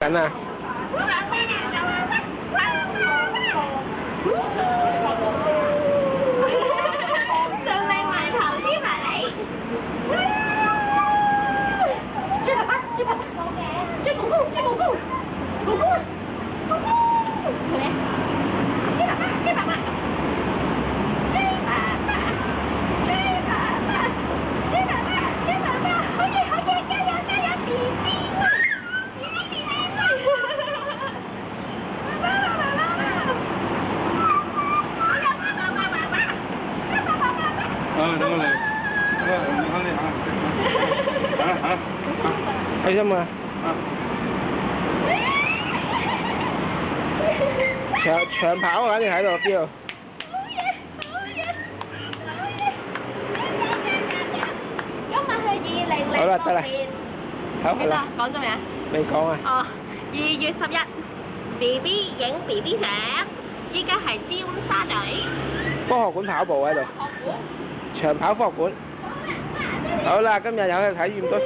緊啊！上靚埋頭黐埋你，追爸爸，追爸爸，追公公，追公公，公公，公公，係咪？追爸爸，追爸爸，追爸爸，追爸爸，追爸爸，追爸爸，好嘢好嘢，加油加油，B B 啊 ，B B B B 啊！等我嚟，開心啊！長跑啊，肯定喺度飆。今日係2006好啦，得啦，好啦，講咗未啊？未講啊。哦，2月11 ，BB 影 BB 相，依家係尖沙咀科學館跑步喺度。學館。長跑科學館。好啦，今日有去睇咁多。